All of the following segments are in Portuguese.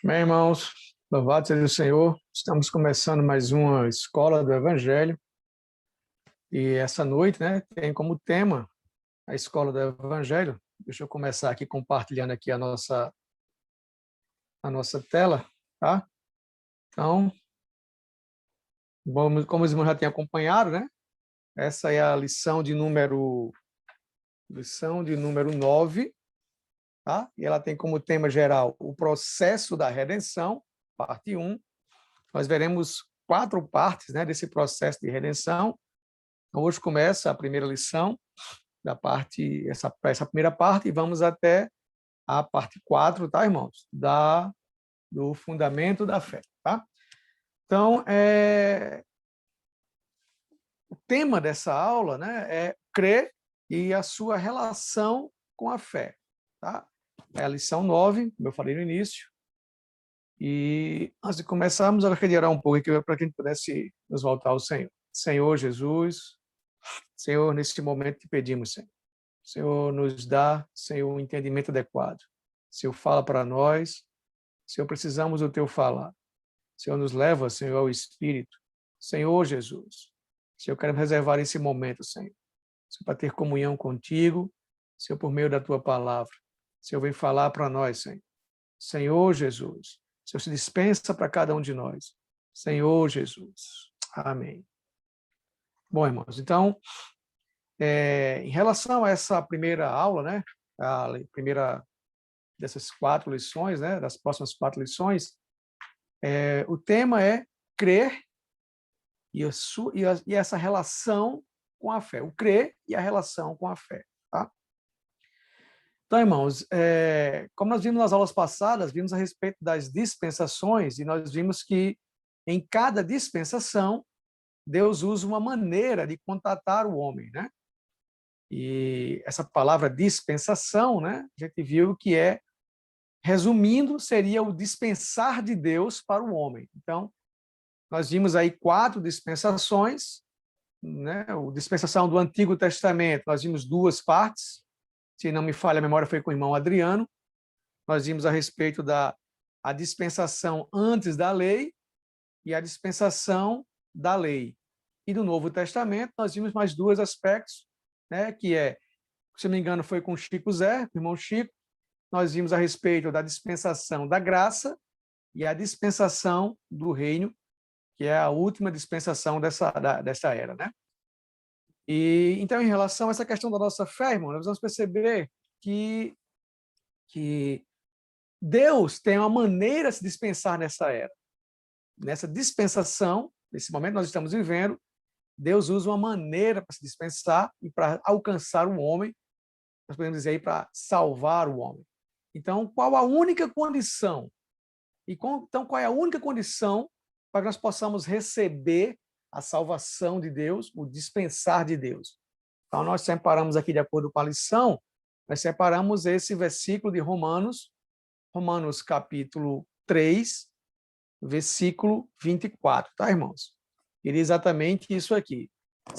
Bem, irmãos, louvado seja o Senhor. Estamos começando mais uma escola do Evangelho. E essa noite, né, tem como tema a escola do Evangelho. Deixa eu começar aqui compartilhando aqui a nossa tela, tá? Então, vamos, como os irmãos já têm acompanhado, né? Essa é a lição de número 9, tá? E ela tem como tema geral o processo da redenção, parte 1. Nós veremos 4 partes, né, desse processo de redenção. Então, hoje começa a primeira lição da parte, essa primeira parte, e vamos até a parte 4, tá, irmãos? Do fundamento da fé, tá? Então, o tema dessa aula, né, é crer e a sua relação com a fé, tá? É a lição 9, como eu falei no início. E antes de começarmos, eu queria orar um pouco aqui para que a gente pudesse nos voltar ao Senhor. Senhor Jesus, Senhor, nesse momento te pedimos, Senhor. Senhor, nos dá, Senhor, um entendimento adequado. Senhor, fala para nós. Senhor, precisamos do teu falar. Senhor, nos leva, Senhor, ao Espírito. Senhor Jesus, Senhor, queremos reservar esse momento, Senhor. Senhor, para ter comunhão contigo, Senhor, por meio da tua palavra. Senhor, vem falar para nós, Senhor. Senhor Jesus, Senhor, se dispensa para cada um de nós. Senhor Jesus. Amém. Bom, irmãos, então, em relação a essa primeira aula, né, a primeira dessas 4 lições, né, das próximas 4 lições, o tema é crer e essa relação com a fé. O crer e a relação com a fé. Tá? Então, irmãos, como nós vimos nas aulas passadas, vimos a respeito das dispensações e nós vimos que em cada dispensação, Deus usa uma maneira de contatar o homem, né? E essa palavra dispensação, né, a gente viu que resumindo, seria o dispensar de Deus para o homem. Então, nós vimos aí 4 dispensações, né? A dispensação do Antigo Testamento, nós vimos 2 partes, se não me falha a memória, foi com o irmão Adriano. Nós vimos a respeito a dispensação antes da lei e a dispensação da lei. E do Novo Testamento, nós vimos mais 2 aspectos, né? Que se não me engano, foi com o Chico Zé, o irmão Chico. Nós vimos a respeito da dispensação da graça e a dispensação do reino, que é a última dispensação dessa era, né? E então, em relação a essa questão da nossa fé, irmão, nós vamos perceber que Deus tem uma maneira de se dispensar nessa era. Nessa dispensação, nesse momento que nós estamos vivendo, Deus usa uma maneira para se dispensar e para alcançar o homem, nós podemos dizer aí, para salvar o homem. Então, qual a única condição? Então, qual é a única condição para que nós possamos receber a salvação de Deus, o dispensar de Deus? Então, nós separamos aqui, de acordo com a lição, nós separamos esse versículo de Romanos capítulo 3, versículo 24, tá, irmãos? Ele é exatamente isso aqui.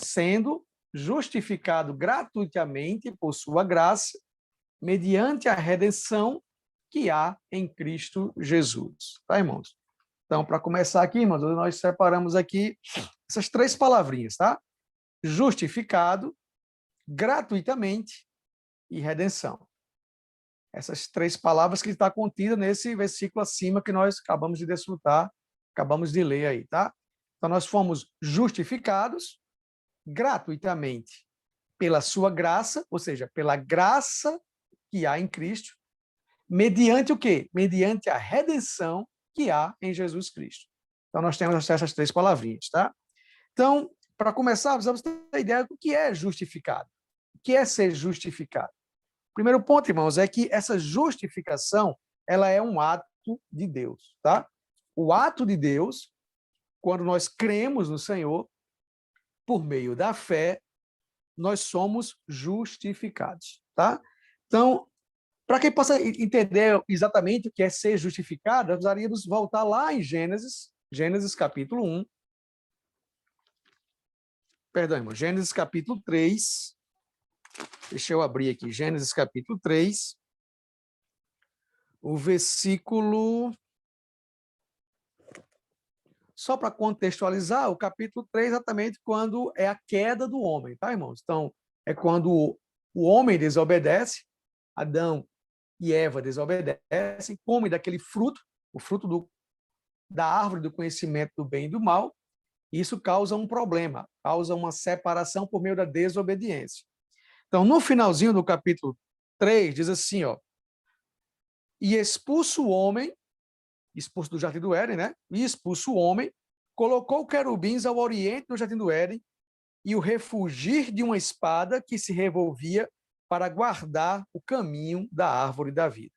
Sendo justificado gratuitamente por sua graça, mediante a redenção que há em Cristo Jesus. Tá, irmãos? Então, para começar aqui, irmãos, nós separamos aqui essas 3 palavrinhas, tá? Justificado, gratuitamente e redenção. Essas 3 palavras que está contida nesse versículo acima que nós acabamos de desfrutar, acabamos de ler aí, tá? Então, nós fomos justificados gratuitamente pela sua graça, ou seja, pela graça que há em Cristo, mediante o quê? Mediante a redenção que há em Jesus Cristo. Então, nós temos essas 3 palavrinhas, tá? Então, para começar, precisamos ter a ideia do que é justificado. O que é ser justificado? O primeiro ponto, irmãos, é que essa justificação, ela é um ato de Deus, tá? O ato de Deus, quando nós cremos no Senhor, por meio da fé, nós somos justificados, tá? Então, para quem possa entender exatamente o que é ser justificado, nós precisaríamos voltar lá em Gênesis capítulo 1. Perdão, irmão, Gênesis capítulo 3. Deixa eu abrir aqui, Gênesis capítulo 3, o versículo só para contextualizar, o capítulo 3 é exatamente quando é a queda do homem, tá, irmãos? Então, é quando o homem desobedece, Adão e Eva desobedecem, comem daquele fruto, o fruto da árvore do conhecimento do bem e do mal, e isso causa um problema, causa uma separação por meio da desobediência. Então, no finalzinho do capítulo 3, diz assim, ó, e expulso o homem, expulso do jardim do Éden, né? E expulso o homem, colocou querubins ao oriente do jardim do Éden e o refugir de uma espada que se revolvia para guardar o caminho da árvore da vida.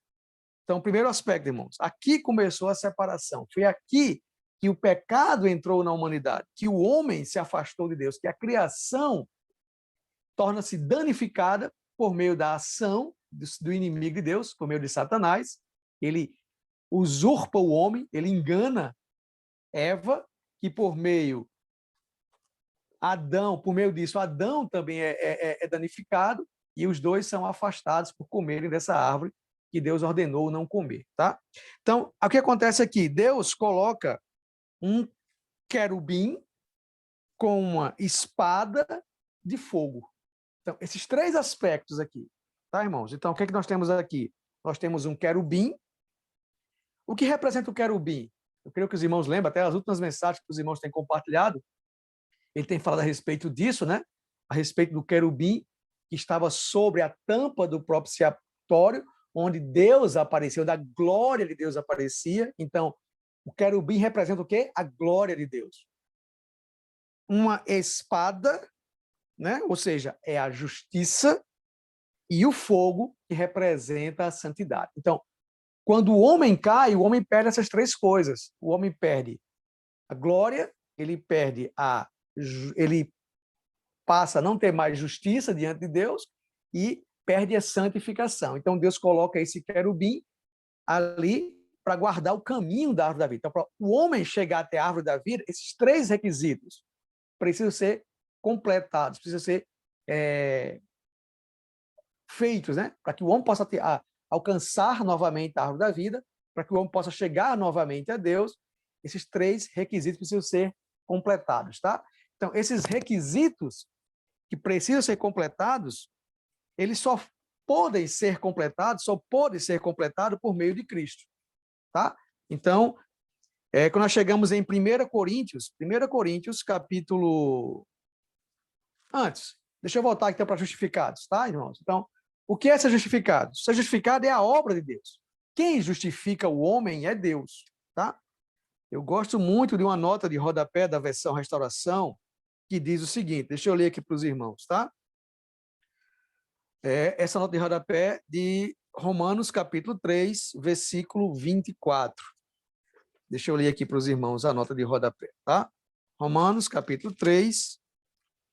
Então, primeiro aspecto, irmãos, aqui começou a separação. Foi aqui que o pecado entrou na humanidade, que o homem se afastou de Deus, que a criação torna-se danificada por meio da ação do inimigo de Deus, por meio de Satanás. Ele usurpa o homem, ele engana Eva, que por meio Adão, por meio disso, Adão também é danificado, e os dois são afastados por comerem dessa árvore que Deus ordenou não comer, tá? Então, o que acontece aqui? Deus coloca um querubim com uma espada de fogo. Então, esses três aspectos aqui, tá, irmãos? Então, o que é que nós temos aqui? Nós temos um querubim. O que representa o querubim? Eu creio que os irmãos lembram, até as últimas mensagens que os irmãos têm compartilhado, ele tem falado a respeito disso, né? A respeito do querubim que estava sobre a tampa do propiciatório, onde Deus apareceu, da glória de Deus aparecia. Então, o querubim representa o quê? A glória de Deus. Uma espada, né? Ou seja, é a justiça, e o fogo, que representa a santidade. Então, quando o homem cai, o homem perde essas três coisas. O homem perde a glória, ele passa a não ter mais justiça diante de Deus e perde a santificação. Então, Deus coloca esse querubim ali para guardar o caminho da árvore da vida. Então, para o homem chegar até a árvore da vida, esses três requisitos precisam ser completados, precisam ser feitos, né? Para que o homem possa alcançar novamente a árvore da vida, para que o homem possa chegar novamente a Deus, esses três requisitos precisam ser completados, tá? Então, esses requisitos que precisam ser completados, eles só podem ser completados por meio de Cristo, tá? Então, quando nós chegamos em 1 Coríntios, capítulo... Antes, deixa eu voltar aqui para justificados, tá, irmãos? Então, o que é ser justificado? Ser justificado é a obra de Deus. Quem justifica o homem é Deus, tá? Eu gosto muito de uma nota de rodapé da versão Restauração, que diz o seguinte, deixa eu ler aqui para os irmãos, tá? Essa nota de rodapé de Romanos, capítulo 3, versículo 24. Deixa eu ler aqui para os irmãos a nota de rodapé, tá? Romanos, capítulo 3,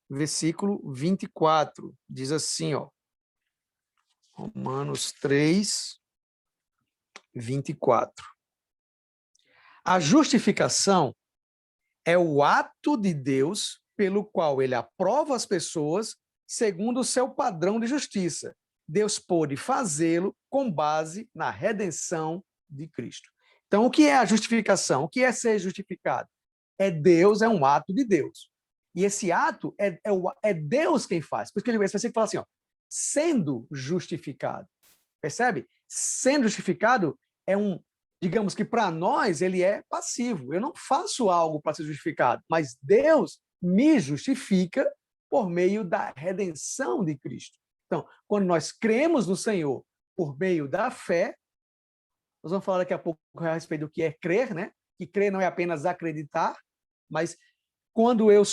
versículo 24. Diz assim, ó. Romanos 3, 24. A justificação é o ato de Deus pelo qual ele aprova as pessoas segundo o seu padrão de justiça. Deus pôde fazê-lo com base na redenção de Cristo. Então, o que é a justificação? O que é ser justificado? Deus, é um ato de Deus. E esse ato é Deus quem faz. Por isso que ele fala assim, ó, sendo justificado. Percebe? Sendo justificado digamos que para nós ele é passivo. Eu não faço algo para ser justificado, mas Deus me justifica por meio da redenção de Cristo. Então, quando nós cremos no Senhor por meio da fé, nós vamos falar daqui a pouco a respeito do que é crer, né? Que crer não é apenas acreditar, mas quando eu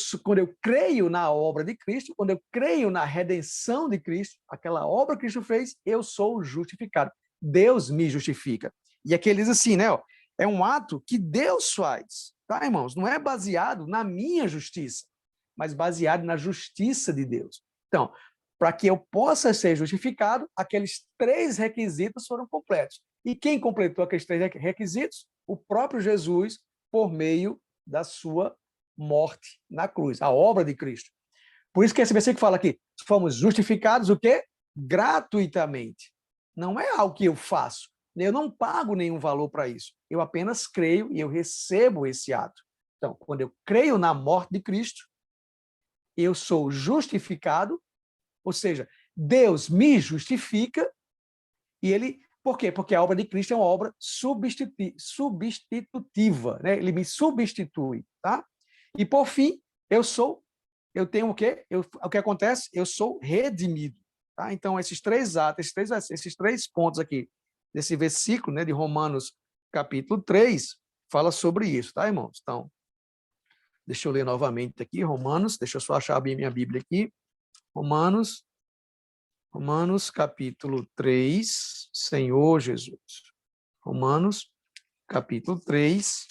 creio na obra de Cristo, quando eu creio na redenção de Cristo, aquela obra que Cristo fez, eu sou justificado. Deus me justifica. E aqui ele diz assim, né? Ó, é um ato que Deus faz, tá, irmãos? Não é baseado na minha justiça, mas baseado na justiça de Deus. Então, para que eu possa ser justificado, aqueles três requisitos foram completos. E quem completou aqueles três requisitos? O próprio Jesus, por meio da sua morte na cruz, a obra de Cristo. Por isso que esse versículo fala aqui, fomos justificados o quê? Gratuitamente. Não é algo que eu faço. Eu não pago nenhum valor para isso. Eu apenas creio e eu recebo esse ato. Então, quando eu creio na morte de Cristo, eu sou justificado, ou seja, Deus me justifica e ele... Por quê? Porque a obra de Cristo é uma obra substitutiva, né? Ele me substitui, tá? E por fim, eu tenho o quê? O que acontece? Eu sou redimido, tá? Então, esses três atos, esses três pontos aqui, desse versículo, né, de Romanos, capítulo 3, fala sobre isso, tá, irmãos? Então, deixa eu ler novamente aqui, Romanos, deixa eu só achar bem minha Bíblia aqui. Romanos, capítulo 3, Senhor Jesus. Romanos, capítulo 3,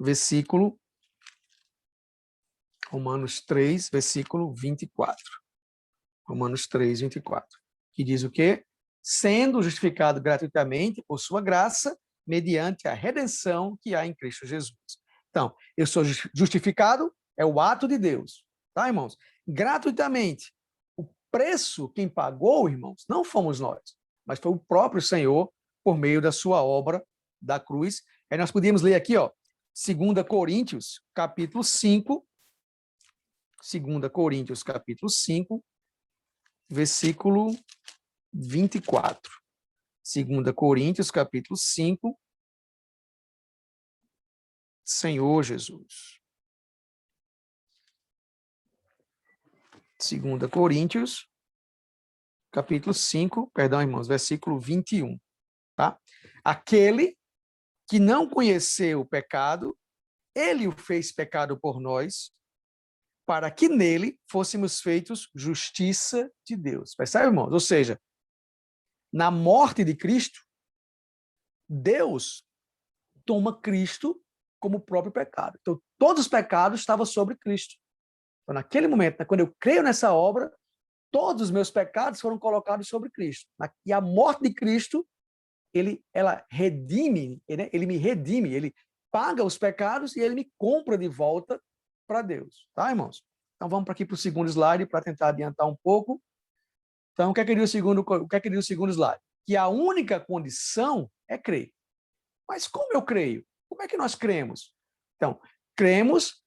versículo... Romanos 3, versículo 24. Romanos 3, 24. Que diz o quê? Sendo justificado gratuitamente por sua graça, mediante a redenção que há em Cristo Jesus. Então, eu sou justificado, é o ato de Deus. Tá, irmãos? Gratuitamente. O preço, quem pagou, irmãos, não fomos nós, mas foi o próprio Senhor, por meio da sua obra da cruz. Aí nós podíamos ler aqui, ó, 2 Coríntios, capítulo 5, 2 Coríntios, capítulo 5, versículo 24. 2 Coríntios, capítulo 5, Senhor Jesus. 2 Coríntios, capítulo 5, perdão, irmãos, versículo 21, tá? Aquele que não conheceu o pecado, ele o fez pecado por nós, para que nele fôssemos feitos justiça de Deus. Percebe, irmãos? Ou seja, na morte de Cristo, Deus toma Cristo como o próprio pecado. Então, todos os pecados estavam sobre Cristo. Então, naquele momento, quando eu creio nessa obra, todos os meus pecados foram colocados sobre Cristo. E a morte de Cristo, ela redime, né? Ele me redime, ele paga os pecados e ele me compra de volta para Deus. Tá, irmãos? Então, vamos aqui para o segundo slide para tentar adiantar um pouco. Então, o que é que diz o segundo slide? Que a única condição é crer. Mas como eu creio? Como é que nós cremos? Então, cremos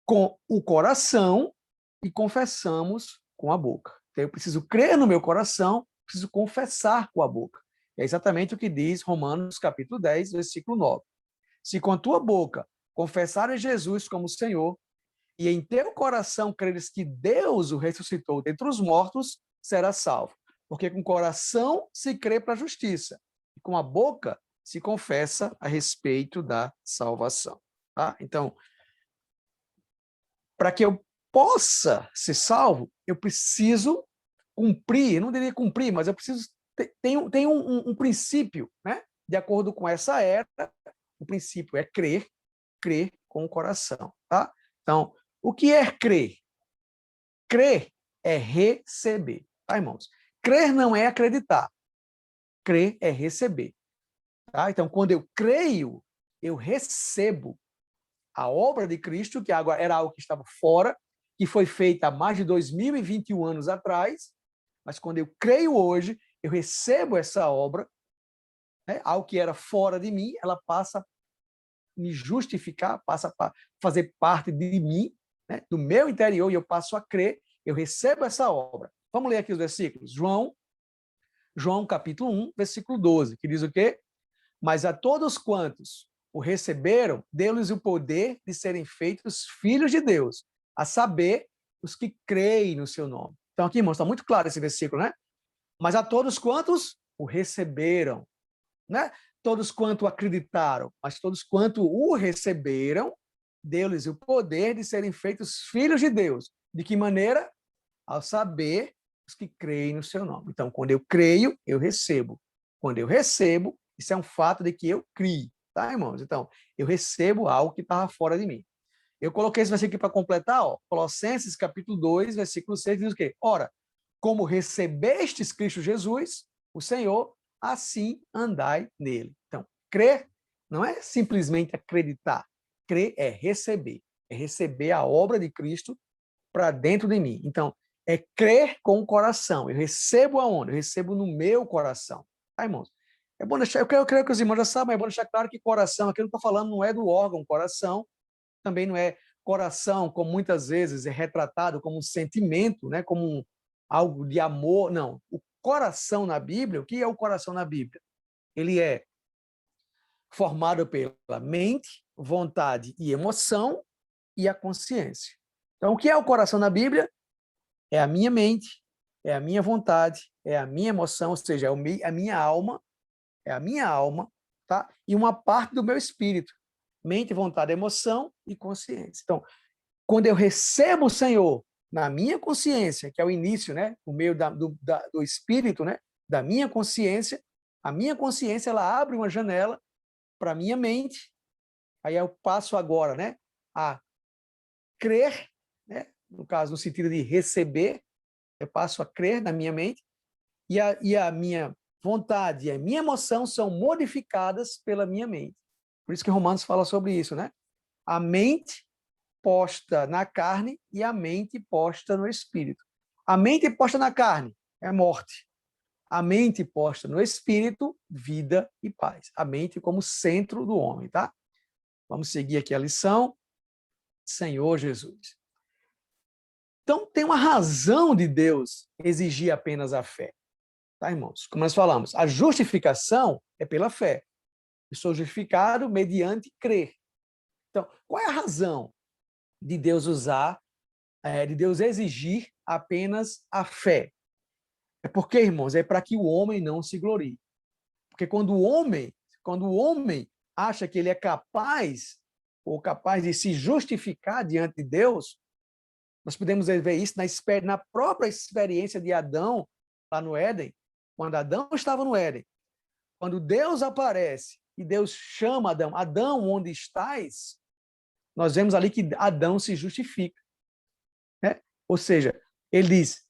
com o coração e confessamos com a boca. Então, eu preciso crer no meu coração, preciso confessar com a boca. É exatamente o que diz Romanos capítulo 10, versículo 9. Se com a tua boca confessares Jesus como Senhor e em teu coração creres que Deus o ressuscitou dentre os mortos, serás salvo. Porque com o coração se crê para a justiça e com a boca se confessa a respeito da salvação. Tá? Então, para que eu possa ser salvo, eu preciso cumprir, não diria cumprir, mas eu preciso tem um princípio, né? De acordo com essa era, o princípio é crer com o coração, tá? Então, o que é crer? Crer é receber, tá, irmãos? Crer não é acreditar. Crer é receber, tá? Então, quando eu creio, eu recebo a obra de Cristo, que agora era algo que estava fora, que foi feita há mais de 2021 anos atrás, mas quando eu creio hoje, eu recebo essa obra, né? Algo que era fora de mim, ela passa a me justificar, passa a fazer parte de mim, né? Do meu interior, e eu passo a crer, eu recebo essa obra. Vamos ler aqui os versículos. João capítulo 1, versículo 12, que diz o quê? Mas a todos quantos o receberam, deu-lhes o poder de serem feitos filhos de Deus, a saber, os que creem no seu nome. Então aqui, irmãos, está muito claro esse versículo, né? Mas a todos quantos o receberam, né? Todos quanto acreditaram, mas todos quanto o receberam, deu-lhes o poder de serem feitos filhos de Deus. De que maneira? Ao saber os que creem no seu nome. Então, quando eu creio, eu recebo. Quando eu recebo, isso é um fato de que eu crio, tá, irmãos? Então, eu recebo algo que estava fora de mim. Eu coloquei esse versículo aqui para completar, ó, Colossenses capítulo 2, versículo 6, diz o quê? Ora, como recebestes Cristo Jesus, o Senhor, assim andai nele. Então, crer não é simplesmente acreditar. Crer é receber a obra de Cristo para dentro de mim. Então, é crer com o coração. Eu recebo aonde? Eu recebo no meu coração. Tá, irmãos? É bom deixar, eu creio que os irmãos já sabem, mas é bom deixar claro que coração, aqui eu não estou falando, não é do órgão coração, também não é coração, como muitas vezes é retratado como um sentimento, né, como algo de amor. Não. O coração na Bíblia, o que é o coração na Bíblia? Ele é formado pela mente, vontade e emoção e a consciência. Então, o que é o coração na Bíblia? É a minha mente, é a minha vontade, é a minha emoção, ou seja, é a minha alma, tá? E uma parte do meu espírito, mente, vontade, emoção e consciência. Então, quando eu recebo o Senhor na minha consciência, que é o início, né, o meio do espírito, né, da minha consciência, a minha consciência ela abre uma janela para a minha mente. Aí eu passo agora, né, a crer, né, no caso, no sentido de receber, eu passo a crer na minha mente, e a minha vontade e a minha emoção são modificadas pela minha mente. Por isso que Romanos fala sobre isso, né? A mente posta na carne e a mente posta no espírito. A mente posta na carne é morte. A mente posta no espírito, vida e paz. A mente como centro do homem, tá? Vamos seguir aqui a lição. Senhor Jesus. Então, tem uma razão de Deus exigir apenas a fé. Tá, irmãos? Como nós falamos, a justificação é pela fé. Eu sou justificado mediante crer. Então, qual é a razão de Deus de Deus exigir apenas a fé? É porque, irmãos, é para que o homem não se glorie. Porque quando o homem acha que ele é capaz ou capaz de se justificar diante de Deus, nós podemos ver isso na própria experiência de Adão lá no Éden, quando Adão estava no Éden. Quando Deus aparece e Deus chama Adão, Adão, onde estás? Nós vemos ali que Adão se justifica, né? Ou seja, ele diz,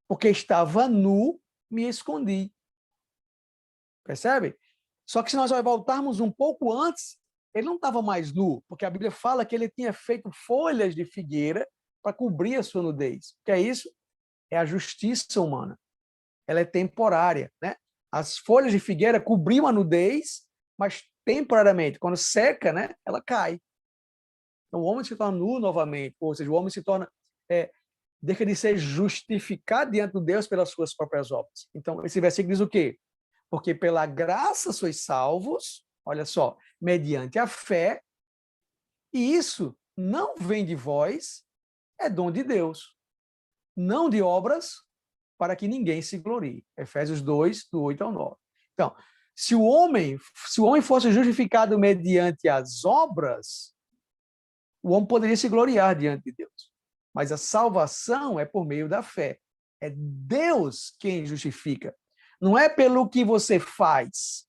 porque estava nu, me escondi. Percebe? Só que se nós voltarmos um pouco antes, ele não estava mais nu, porque a Bíblia fala que ele tinha feito folhas de figueira para cobrir a sua nudez. O que é isso? É a justiça humana. Ela é temporária, né? As folhas de figueira cobriam a nudez, mas temporariamente. Quando seca, né, ela cai. Então, o homem se torna nu novamente, ou seja, o homem se torna deixa de ser justificado diante de Deus pelas suas próprias obras. Então, esse versículo diz o quê? Porque pela graça sois salvos, olha só, mediante a fé, e isso não vem de vós, é dom de Deus, não de obras, para que ninguém se glorie. Efésios 2, do 8 ao 9. Então, se o homem fosse justificado mediante as obras, o homem poderia se gloriar diante de Deus. Mas a salvação é por meio da fé. É Deus quem justifica. Não é pelo que você faz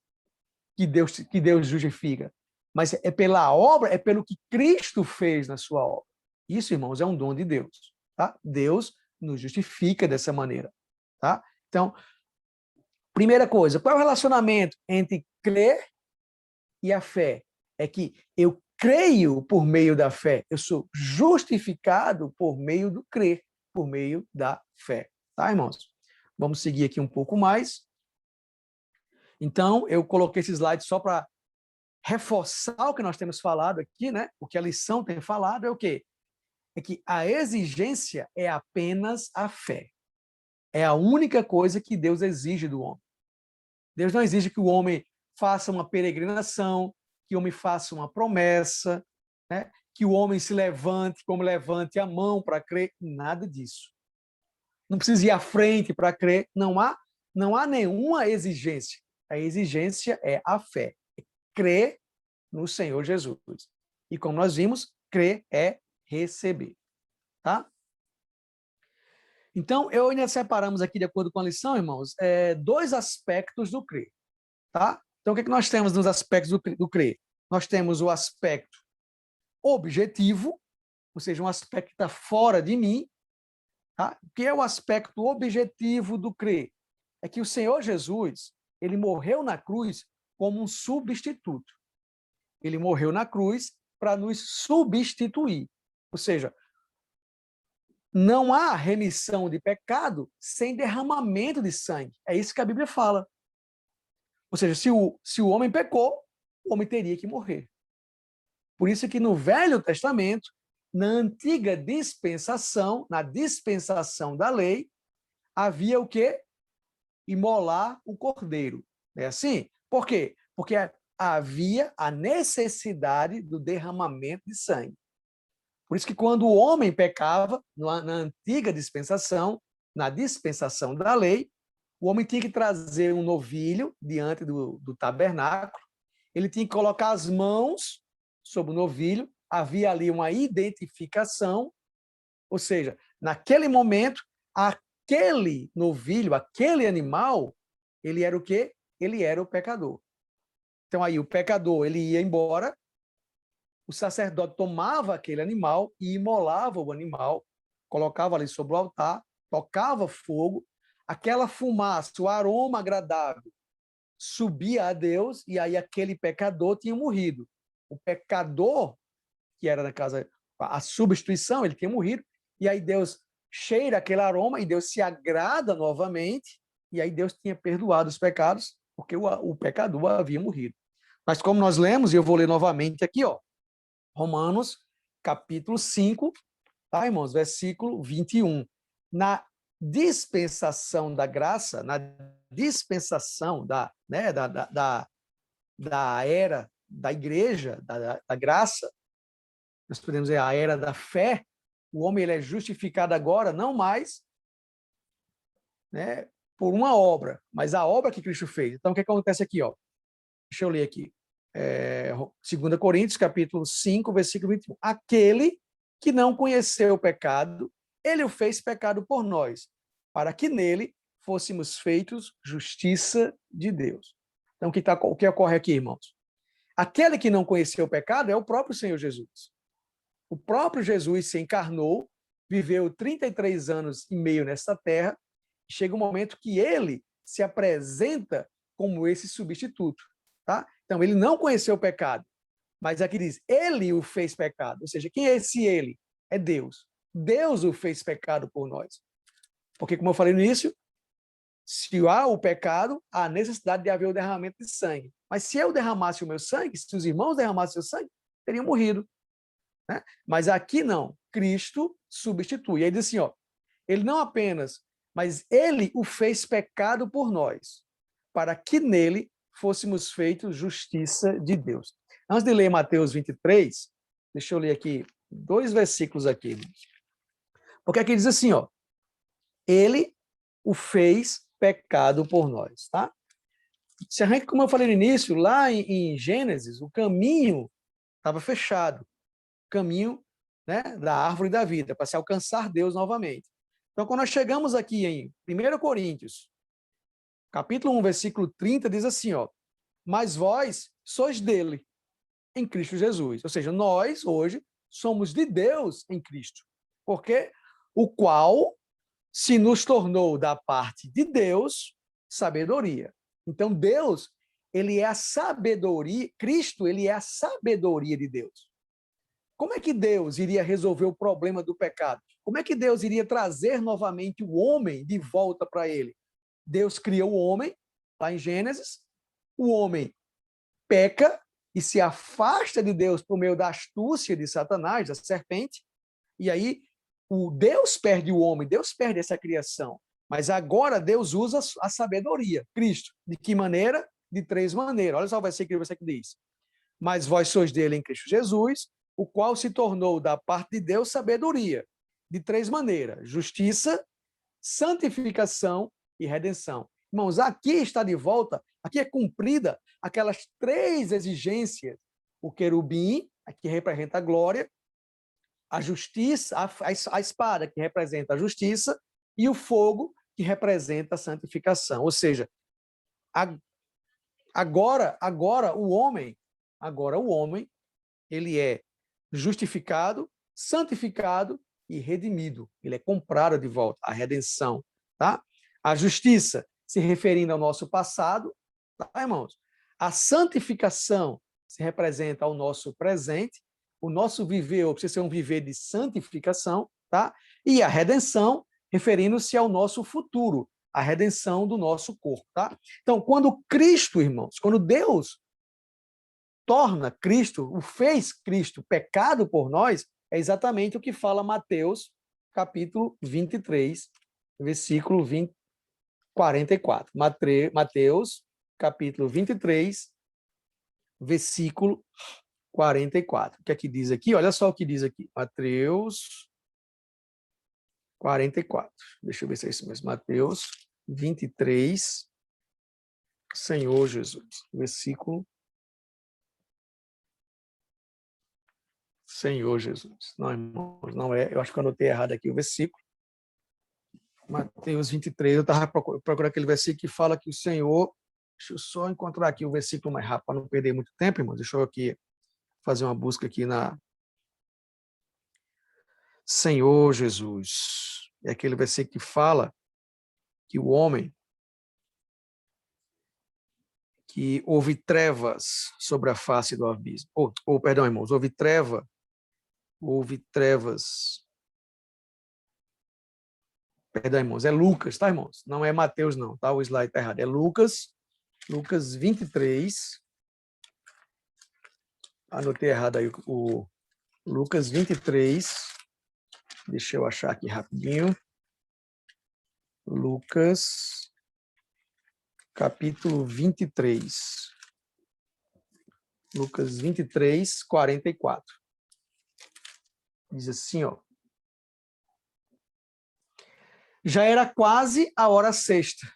que Deus justifica, mas é pela obra, é pelo que Cristo fez na sua obra. Isso, irmãos, é um dom de Deus. Tá? Deus nos justifica dessa maneira. Tá? Então, primeira coisa, qual é o relacionamento entre crer e a fé? É que eu creio por meio da fé, eu sou justificado por meio do crer, por meio da fé. Tá, irmãos? Vamos seguir aqui um pouco mais. Então, eu coloquei esse slide só para reforçar o que nós temos falado aqui, né? O que a lição tem falado é o quê? É que a exigência é apenas a fé. É a única coisa que Deus exige do homem. Deus não exige que o homem faça uma peregrinação, que o homem faça uma promessa, né? Que o homem se levante, como levante a mão para crer, nada disso. Não precisa ir à frente para crer, não há nenhuma exigência. A exigência é a fé, é crer no Senhor Jesus. E como nós vimos, crer é receber, tá? Então, eu ainda separamos aqui, de acordo com a lição, irmãos, dois aspectos do crer, tá? Então, o que é que nós temos nos aspectos do crer? Nós temos o aspecto objetivo, ou seja, um aspecto que está fora de mim, tá? O que é o aspecto objetivo do crer? É que o Senhor Jesus, ele morreu na cruz como um substituto. Ele morreu na cruz para nos substituir. Ou seja, não há remissão de pecado sem derramamento de sangue. É isso que a Bíblia fala. Ou seja, se o homem pecou, o homem teria que morrer. Por isso que no Velho Testamento, na antiga dispensação, na dispensação da lei, havia o quê? Imolar o cordeiro. É assim? Por quê? Porque havia a necessidade do derramamento de sangue. Por isso que quando o homem pecava, na antiga dispensação, na dispensação da lei, o homem tinha que trazer um novilho diante do tabernáculo, ele tinha que colocar as mãos sobre o novilho, havia ali uma identificação, ou seja, naquele momento, aquele novilho, aquele animal, ele era o quê? Ele era o pecador. Então aí o pecador, ele ia embora, o sacerdote tomava aquele animal e imolava o animal, colocava ali sobre o altar, tocava fogo, aquela fumaça, o aroma agradável, subia a Deus, e aí aquele pecador tinha morrido. O pecador, que era na casa, a substituição, ele tinha morrido, e aí Deus cheira aquele aroma, e Deus se agrada novamente, e aí Deus tinha perdoado os pecados, porque o pecador havia morrido. Mas como nós lemos, e eu vou ler novamente aqui, ó, Romanos, capítulo 5, tá, irmãos? Versículo 21. Na dispensação da graça, na dispensação da era da igreja, da graça, nós podemos dizer a era da fé, o homem ele é justificado agora, não mais, né, por uma obra, mas a obra que Cristo fez. Então, o que acontece aqui? Ó? Deixa eu ler aqui. 2 Coríntios, capítulo 5, versículo 21. Aquele que não conheceu o pecado, ele o fez pecado por nós, para que nele fôssemos feitos justiça de Deus. Então, o que ocorre aqui, irmãos? Aquele que não conheceu o pecado é o próprio Senhor Jesus. O próprio Jesus se encarnou, viveu 33 anos e meio nesta terra, e chega um momento que ele se apresenta como esse substituto. Tá? Então, ele não conheceu o pecado, mas aqui diz, ele o fez pecado. Ou seja, quem é esse ele? É Deus. Deus o fez pecado por nós. Porque, como eu falei no início, se há o pecado, há a necessidade de haver o derramamento de sangue. Mas se eu derramasse o meu sangue, se os irmãos derramassem o sangue, teriam morrido. Né? Mas aqui não. Cristo substitui. E aí diz assim, ó, ele não apenas, mas ele o fez pecado por nós, para que nele fôssemos feitos justiça de Deus. Antes de ler Mateus 23, deixa eu ler aqui 2 versículos aqui. Porque aqui diz assim, ó, ele o fez pecado por nós, tá? Se a gente, como eu falei no início, lá em Gênesis, o caminho estava fechado, o caminho, né, da árvore da vida, para se alcançar Deus novamente. Então, quando nós chegamos aqui em 1 Coríntios, capítulo 1, versículo 30, diz assim, ó, mas vós sois dele, em Cristo Jesus. Ou seja, nós, hoje, somos de Deus em Cristo. Porque o qual se nos tornou da parte de Deus sabedoria. Então, Deus, ele é a sabedoria, Cristo, ele é a sabedoria de Deus. Como é que Deus iria resolver o problema do pecado? Como é que Deus iria trazer novamente o homem de volta para ele? Deus criou o homem, lá em Gênesis, o homem peca e se afasta de Deus por meio da astúcia de Satanás, da serpente, e aí o Deus perde o homem, Deus perde essa criação. Mas agora Deus usa a sabedoria, Cristo. De que maneira? De 3 maneiras. Olha só o versículo que diz. Mas vós sois dele em Cristo Jesus, o qual se tornou da parte de Deus sabedoria. De 3 maneiras. Justiça, santificação e redenção. Irmãos, aqui está de volta, aqui é cumprida aquelas 3 exigências. O querubim, que representa a glória, a justiça, a espada, que representa a justiça, e o fogo, que representa a santificação. Ou seja, agora o homem, ele é justificado, santificado e redimido. Ele é comprado de volta, a redenção. Tá? A justiça, se referindo ao nosso passado, tá, irmãos? A santificação se representa ao nosso presente, o nosso viver precisa ser um viver de santificação, tá? E a redenção, referindo-se ao nosso futuro, a redenção do nosso corpo, tá? Então, quando Cristo, irmãos, quando Deus torna Cristo, o fez Cristo pecado por nós, é exatamente o que fala Mateus, capítulo 23, versículo 44. Mateus, capítulo 23, versículo 44. O que é que diz aqui? Olha só o que diz aqui. Mateus 44. Deixa eu ver se é isso mesmo. Mateus 23, Senhor Jesus. Versículo Senhor Jesus. Não, irmãos, não é. Eu acho que eu anotei errado aqui o versículo. Mateus 23, eu estava procurando aquele versículo que fala que o Senhor... Deixa eu só encontrar aqui o versículo mais rápido, para não perder muito tempo, irmãos. Deixa eu aqui fazer uma busca aqui na... Senhor Jesus. É aquele versículo que fala que o homem, que houve trevas sobre a face do abismo. Perdão, irmãos, houve trevas. Perdão, irmãos, é Lucas, tá, irmãos? Não é Mateus, não, tá? O slide tá errado. É Lucas 23. Anotei errado aí o Lucas 23. Deixa eu achar aqui rapidinho. Lucas, capítulo 23. Lucas 23, 44. Diz assim, ó. Já era quase a hora sexta,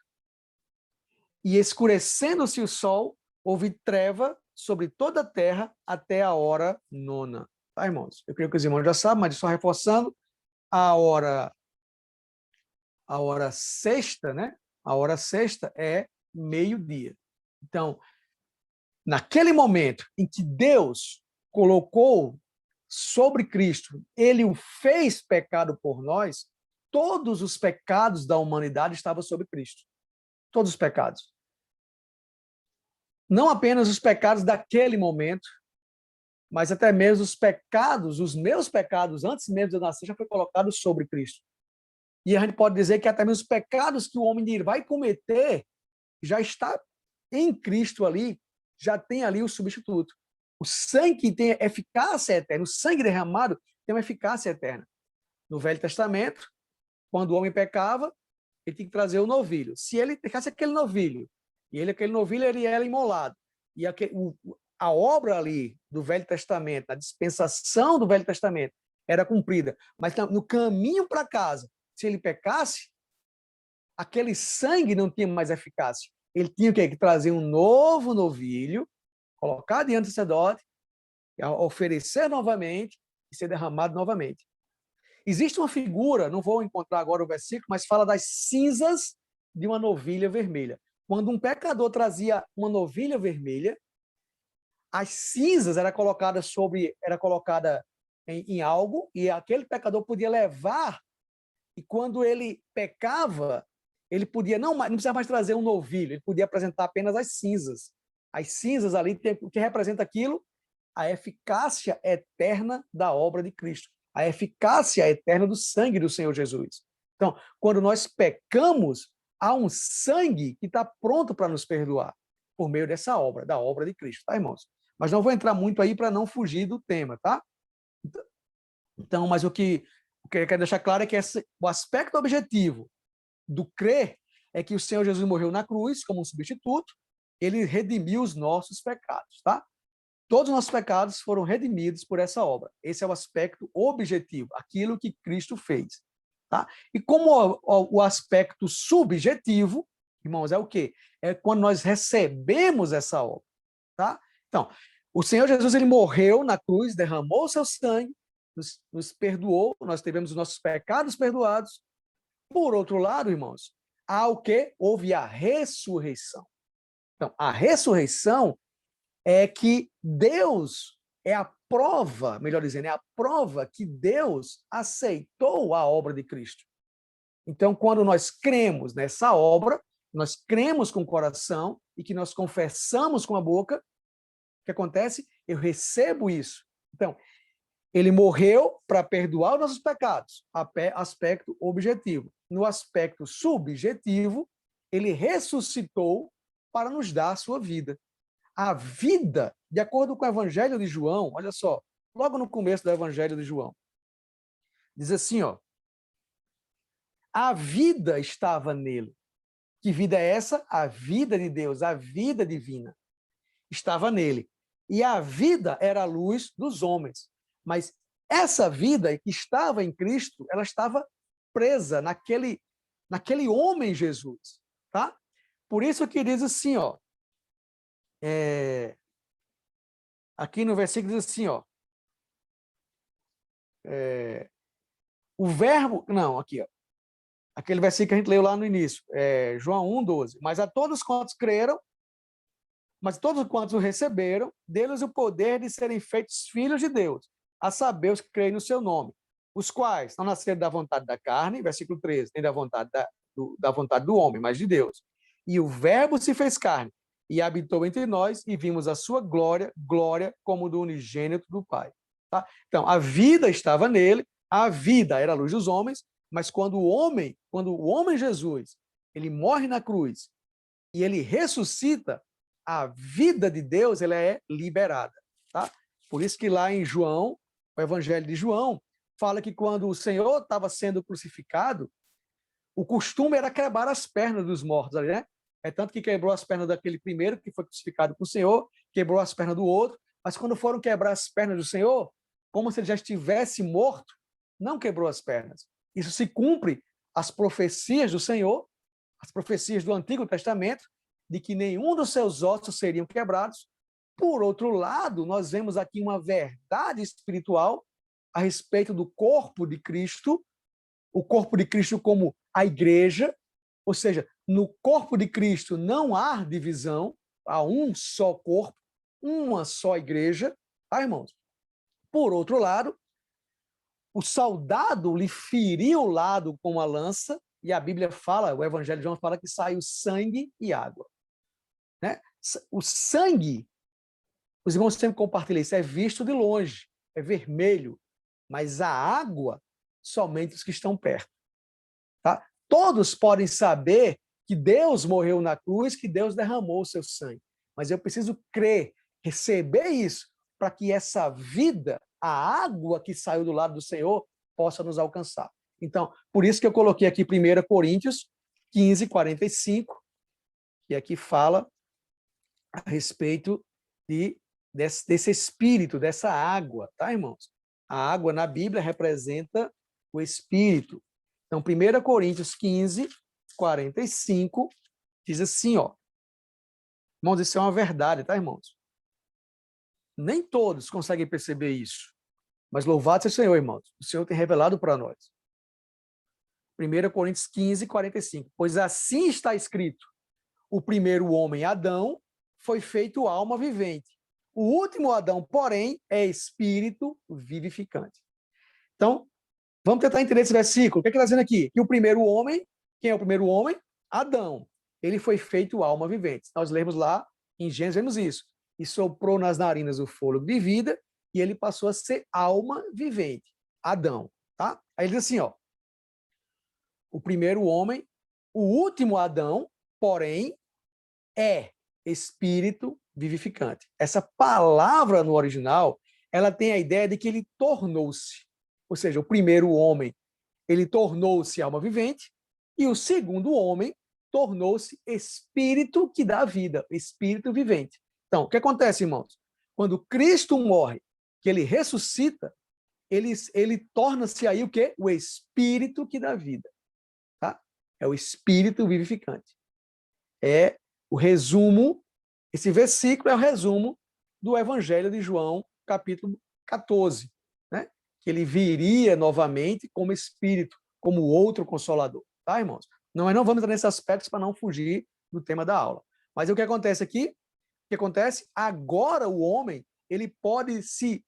e escurecendo-se o sol, houve treva sobre toda a terra até a hora nona. Tá, irmãos? Eu creio que os irmãos já sabem, mas só reforçando, a hora sexta, né? A hora sexta é meio-dia. Então, naquele momento em que Deus colocou sobre Cristo, ele o fez pecado por nós, todos os pecados da humanidade estavam sobre Cristo. Todos os pecados. Não apenas os pecados daquele momento, mas até mesmo os pecados, os meus pecados, antes mesmo de eu nascer, já foi colocado sobre Cristo. E a gente pode dizer que até mesmo os pecados que o homem vai cometer, já está em Cristo ali, já tem ali o substituto. O sangue que tem eficácia eterna, o sangue derramado tem uma eficácia eterna. No Velho Testamento, quando o homem pecava, ele tinha que trazer o novilho. Se ele pecasse aquele novilho, e aquele novilho ele era imolado, e a obra ali do Velho Testamento, a dispensação do Velho Testamento, era cumprida. Mas no caminho para casa, se ele pecasse, aquele sangue não tinha mais eficácia. Ele tinha que trazer um novo novilho, colocar diante do sacerdote, oferecer novamente e ser derramado novamente. Existe uma figura, não vou encontrar agora o versículo, mas fala das cinzas de uma novilha vermelha. Quando um pecador trazia uma novilha vermelha, as cinzas era colocada em algo e aquele pecador podia levar, e quando ele pecava, ele podia não precisava mais trazer um novilho, ele podia apresentar apenas as cinzas. As cinzas ali, o que representa aquilo? A eficácia eterna da obra de Cristo, a eficácia eterna do sangue do Senhor Jesus. Então, quando nós pecamos, há um sangue que está pronto para nos perdoar, por meio dessa obra, da obra de Cristo, tá, irmãos? Mas não vou entrar muito aí para não fugir do tema, tá? Então, mas o que eu quero deixar claro é que o aspecto objetivo do crer é que o Senhor Jesus morreu na cruz como um substituto, ele redimiu os nossos pecados, tá? Todos os nossos pecados foram redimidos por essa obra. Esse é o aspecto objetivo, aquilo que Cristo fez, tá? E como o aspecto subjetivo, irmãos, é o quê? É quando nós recebemos essa obra, tá? Então, o Senhor Jesus, ele morreu na cruz, derramou o seu sangue, nos perdoou, nós tivemos os nossos pecados perdoados. Por outro lado, irmãos, há o quê? Houve a ressurreição. Então, a ressurreição é que Deus é a prova, melhor dizendo, é a prova que Deus aceitou a obra de Cristo. Então, quando nós cremos nessa obra, nós cremos com o coração e que nós confessamos com a boca, o que acontece? Eu recebo isso. Então, ele morreu para perdoar os nossos pecados, aspecto objetivo. no aspecto subjetivo, ele ressuscitou para nos dar a sua vida. A vida, de acordo com o Evangelho de João, olha só, logo no começo do Evangelho de João, diz assim, ó, a vida estava nele. Que vida é essa? A vida de Deus, a vida divina estava nele. E a vida era a luz dos homens. Mas essa vida que estava em Cristo, ela estava presa naquele homem Jesus, tá? Por isso que diz assim, ó, aqui no versículo diz assim, ó, o verbo, não, aqui, ó, aquele versículo que a gente leu lá no início, João 1:12. Mas todos quantos o receberam, deles o poder de serem feitos filhos de Deus, a saber os que creem no seu nome, os quais não nasceram da vontade da carne, versículo 13, nem da vontade do homem, mas de Deus. E o verbo se fez carne, e habitou entre nós, e vimos a sua glória, glória como do unigênito do Pai. Tá? Então, a vida estava nele, a vida era a luz dos homens, mas quando o homem Jesus, ele morre na cruz, e ele ressuscita, a vida de Deus ela é liberada. Tá? Por isso que lá em João, o Evangelho de João, fala que quando o Senhor estava sendo crucificado, o costume era quebrar as pernas dos mortos ali, né? É tanto que quebrou as pernas daquele primeiro que foi crucificado com o Senhor, quebrou as pernas do outro, mas quando foram quebrar as pernas do Senhor, como se ele já estivesse morto, não quebrou as pernas. Isso se cumpre as profecias do Senhor, as profecias do Antigo Testamento, de que nenhum dos seus ossos seriam quebrados. Por outro lado, nós vemos aqui uma verdade espiritual a respeito do corpo de Cristo, o corpo de Cristo como a igreja, ou seja, no corpo de Cristo não há divisão, há um só corpo, uma só igreja, tá, irmãos? Por outro lado, o soldado lhe feriu o lado com uma lança, e a Bíblia fala, o Evangelho de João fala que saiu sangue e água. Né? O sangue, os irmãos sempre compartilham isso, é visto de longe, é vermelho, mas a água, somente os que estão perto. Tá? Todos podem saber que Deus morreu na cruz, que Deus derramou o seu sangue, mas eu preciso crer, receber isso, para que essa vida, a água que saiu do lado do Senhor, possa nos alcançar. Então, por isso que eu coloquei aqui 1 Coríntios 15:45, que aqui fala a respeito desse espírito, dessa água, tá, irmãos? A água na Bíblia representa o espírito. Então, 1 Coríntios 15:45 diz assim, ó. Irmãos, isso é uma verdade, tá, irmãos? Nem todos conseguem perceber isso. Mas louvado seja o Senhor, irmãos. O Senhor tem revelado para nós. 1 Coríntios 15:45. Pois assim está escrito: o primeiro homem, Adão, foi feito alma vivente. O último Adão, porém, é espírito vivificante. Então, vamos tentar entender esse versículo. O que é que está dizendo aqui? Que o primeiro homem, quem é o primeiro homem? Adão. Ele foi feito alma vivente. Nós lemos lá em Gênesis, vemos isso. E soprou nas narinas o fôlego de vida, e ele passou a ser alma vivente. Adão. Tá? Aí ele diz assim, ó. O primeiro homem, o último Adão, porém, é espírito vivificante. Essa palavra no original, ela tem a ideia de que ele tornou-se. Ou seja, o primeiro homem, ele tornou-se alma vivente, e o segundo homem tornou-se espírito que dá vida, espírito vivente. Então, o que acontece, irmãos? Quando Cristo morre, que ele ressuscita, ele torna-se aí o quê? O espírito que dá vida. Tá? É o espírito vivificante. É o resumo, esse versículo é o resumo do Evangelho de João, capítulo 14, né? Que ele viria novamente como Espírito, como outro Consolador, tá, irmãos? Nós não vamos entrar nesses aspectos para não fugir do tema da aula. Mas o que acontece aqui? O que acontece? Agora o homem, ele pode se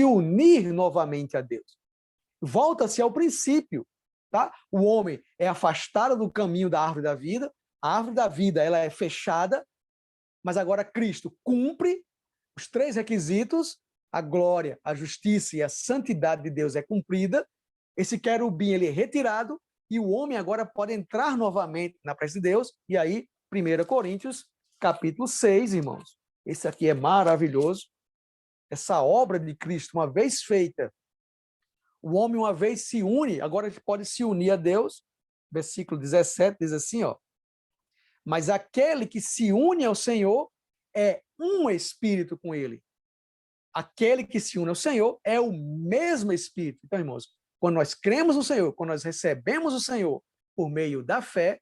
unir novamente a Deus. Volta-se ao princípio, tá? O homem é afastado do caminho da árvore da vida, a árvore da vida ela é fechada, mas agora Cristo cumpre os três requisitos, a glória, a justiça e a santidade de Deus é cumprida, esse querubim ele é retirado e o homem agora pode entrar novamente na presença de Deus. E aí, 1 Coríntios, capítulo 6, irmãos. Esse aqui é maravilhoso. Essa obra de Cristo, uma vez feita, o homem uma vez se une, agora ele pode se unir a Deus. Versículo 17 diz assim, ó: mas aquele que se une ao Senhor é um espírito com ele. Aquele que se une ao Senhor é o mesmo espírito. Então, irmãos, quando nós cremos no Senhor, quando nós recebemos o Senhor por meio da fé,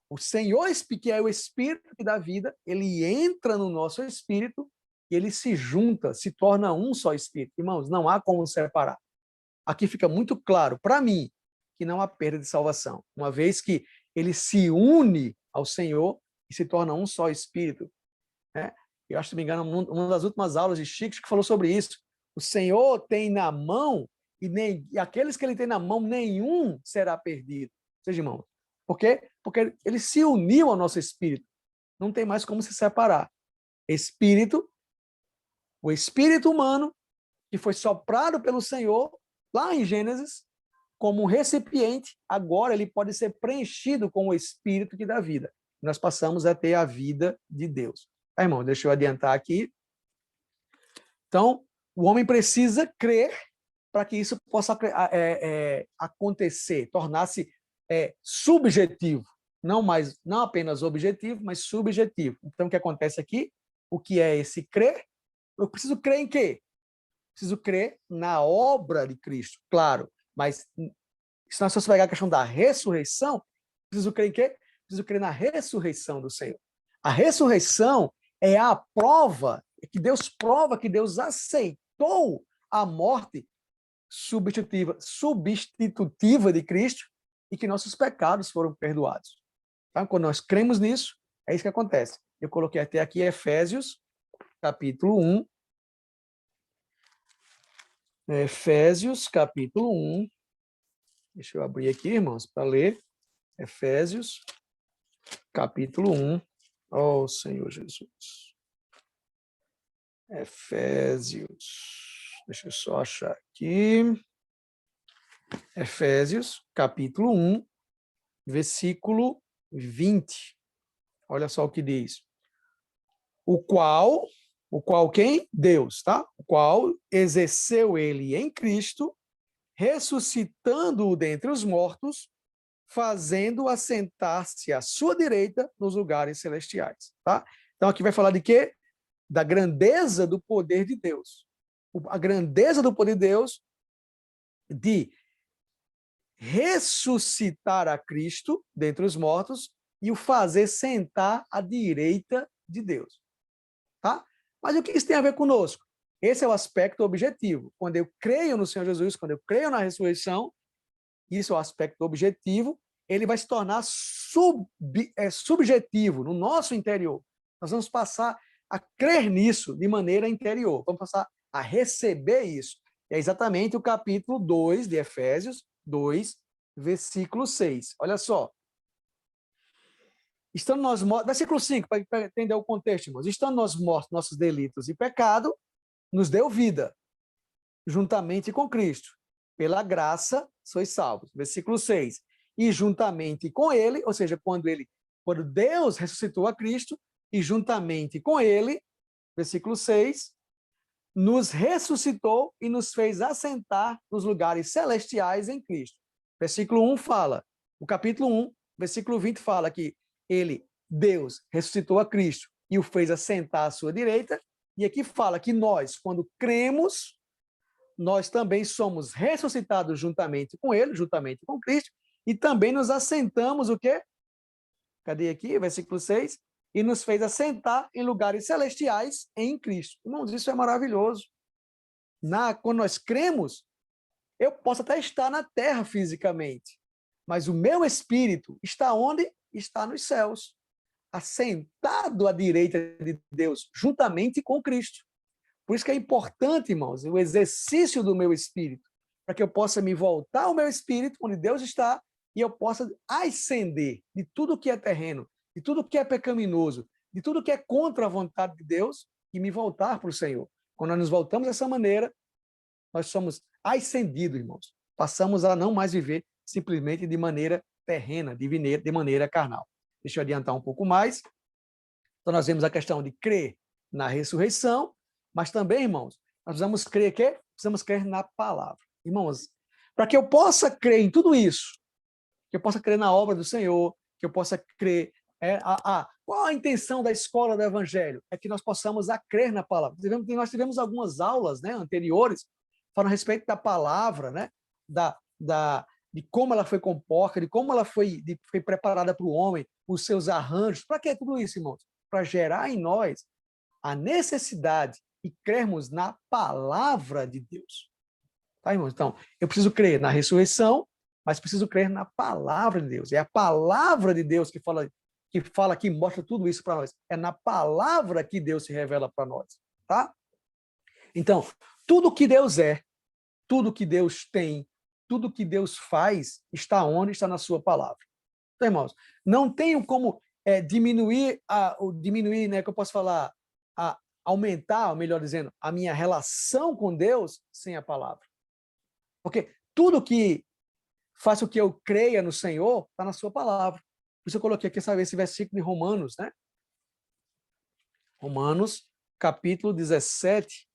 o Senhor, que é o espírito que dá vida, ele entra no nosso espírito e ele se junta, se torna um só espírito. Irmãos, não há como separar. Aqui fica muito claro para mim que não há perda de salvação, uma vez que ele se une ao Senhor e se torna um só espírito, né? Eu acho, se não me engano, uma das últimas aulas de Chico que falou sobre isso. O Senhor tem na mão e aqueles que ele tem na mão, nenhum será perdido. Ou seja, irmão, por quê? Porque ele se uniu ao nosso espírito. Não tem mais como se separar. Espírito, o espírito humano, que foi soprado pelo Senhor, lá em Gênesis, como um recipiente, agora ele pode ser preenchido com o espírito que dá vida. Nós passamos a ter a vida de Deus. Tá, irmão? Deixa eu adiantar aqui. Então, o homem precisa crer para que isso possa acontecer, tornar-se subjetivo, não apenas objetivo, mas subjetivo. Então, o que acontece aqui? O que é esse crer? Eu preciso crer em quê? Preciso crer na obra de Cristo, claro, mas se nós formos pegar a questão da ressurreição, preciso crer em quê? Preciso crer na ressurreição do Senhor. A ressurreição é a prova, que Deus prova que Deus aceitou a morte substitutiva de Cristo e que nossos pecados foram perdoados. Então, quando nós cremos nisso, é isso que acontece. Eu coloquei até aqui Efésios, capítulo 1. Efésios, capítulo 1. Deixa eu abrir aqui, irmãos, para ler. Efésios, capítulo 1. Oh, Senhor Jesus. Efésios. Deixa eu só achar aqui. Efésios, capítulo 1, versículo 20. Olha só o que diz. O qual quem? Deus, tá? O qual exerceu ele em Cristo, ressuscitando-o dentre os mortos, fazendo assentar-se à sua direita nos lugares celestiais, tá? Então aqui vai falar de quê? Da grandeza do poder de Deus. A grandeza do poder de Deus de ressuscitar a Cristo dentre os mortos e o fazer sentar à direita de Deus, tá? Mas o que isso tem a ver conosco? Esse é o aspecto objetivo. Quando eu creio no Senhor Jesus, quando eu creio na ressurreição, isso é o aspecto objetivo, ele vai se tornar subjetivo no nosso interior. Nós vamos passar a crer nisso de maneira interior, vamos passar a receber isso. É exatamente o capítulo 2 de Efésios 2, versículo 6. Olha só. Estando nós mortos, versículo 5, para entender o contexto, irmãos. Estando nós mortos, nossos delitos e pecado, nos deu vida, juntamente com Cristo. Pela graça, sois salvos. Versículo 6. E juntamente com ele, ou seja, quando Deus ressuscitou a Cristo, e juntamente com ele, versículo 6, nos ressuscitou e nos fez assentar nos lugares celestiais em Cristo. Versículo 1 fala, o capítulo 1, versículo 20 fala que Deus, ressuscitou a Cristo e o fez assentar à sua direita, e aqui fala que nós, quando cremos, nós também somos ressuscitados juntamente com ele, juntamente com Cristo, e também nos assentamos o quê? Cadê aqui? Versículo 6. E nos fez assentar em lugares celestiais em Cristo. Irmãos, isso é maravilhoso. Quando nós cremos, eu posso até estar na terra fisicamente, mas o meu espírito está onde? Está nos céus, assentado à direita de Deus, juntamente com Cristo. Por isso que é importante, irmãos, o exercício do meu espírito, para que eu possa me voltar ao meu espírito, onde Deus está, e eu possa ascender de tudo que é terreno, de tudo que é pecaminoso, de tudo que é contra a vontade de Deus, e me voltar para o Senhor. Quando nós nos voltamos dessa maneira, nós somos ascendidos, irmãos. Passamos a não mais viver simplesmente de maneira terrena, de maneira carnal. Deixa eu adiantar um pouco mais. Então, nós vemos a questão de crer na ressurreição, mas também, irmãos, nós precisamos crer que precisamos crer na palavra. Irmãos, para que eu possa crer em tudo isso, que eu possa crer na obra do Senhor, que eu possa crer... qual a intenção da escola do Evangelho? É que nós possamos crer na palavra. Nós tivemos algumas aulas, né, anteriores falando a respeito da palavra, né, de como ela foi composta, de como ela foi preparada para o homem, os seus arranjos. Para que tudo isso, irmãos? Para gerar em nós a necessidade de crermos na palavra de Deus. Tá, irmãos? Então, eu preciso crer na ressurreição, mas preciso crer na palavra de Deus. É a palavra de Deus que mostra tudo isso para nós. É na palavra que Deus se revela para nós, tá? Então, tudo que Deus é, tudo que Deus tem, tudo que Deus faz, está onde? Está na sua palavra. Então, irmãos, não tenho como diminuir, né, que eu posso falar, aumentar, ou melhor dizendo, a minha relação com Deus sem a palavra. Porque tudo que faz com que eu creia no Senhor está na sua palavra. Por isso eu coloquei aqui esse versículo de Romanos, né? Romanos, capítulo 17.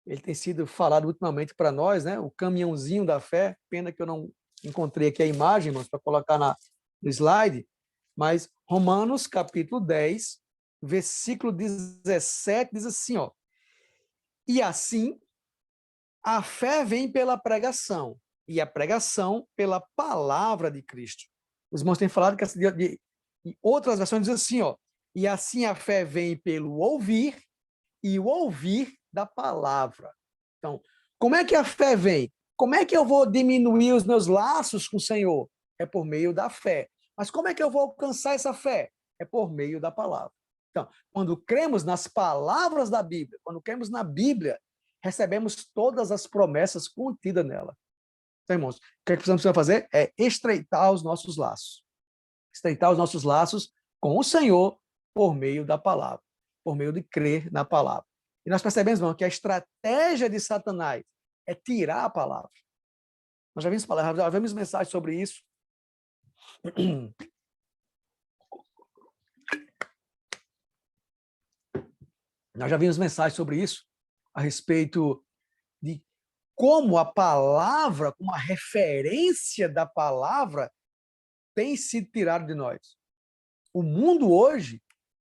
Ele tem sido falado ultimamente para nós, né? O caminhãozinho da fé. Pena que eu não encontrei aqui a imagem, mas para colocar no slide. Mas Romanos, capítulo 10, versículo 17, diz assim, ó. E assim, a fé vem pela pregação, e a pregação pela palavra de Cristo. Os irmãos têm falado que outras versões dizem assim, ó. E assim a fé vem pelo ouvir, e o ouvir da palavra. Então, como é que a fé vem? Como é que eu vou diminuir os meus laços com o Senhor? É por meio da fé. Mas como é que eu vou alcançar essa fé? É por meio da palavra. Então, quando cremos nas palavras da Bíblia, quando cremos na Bíblia, recebemos todas as promessas contidas nela. Então, irmãos, o que precisamos fazer? É estreitar os nossos laços. Estreitar os nossos laços com o Senhor por meio da palavra, por meio de crer na palavra. E nós percebemos, irmão, que a estratégia de Satanás é tirar a palavra. Nós já vimos mensagens sobre isso. Nós já vimos mensagens sobre isso, a respeito de como a palavra, como a referência da palavra tem sido tirada de nós. O mundo hoje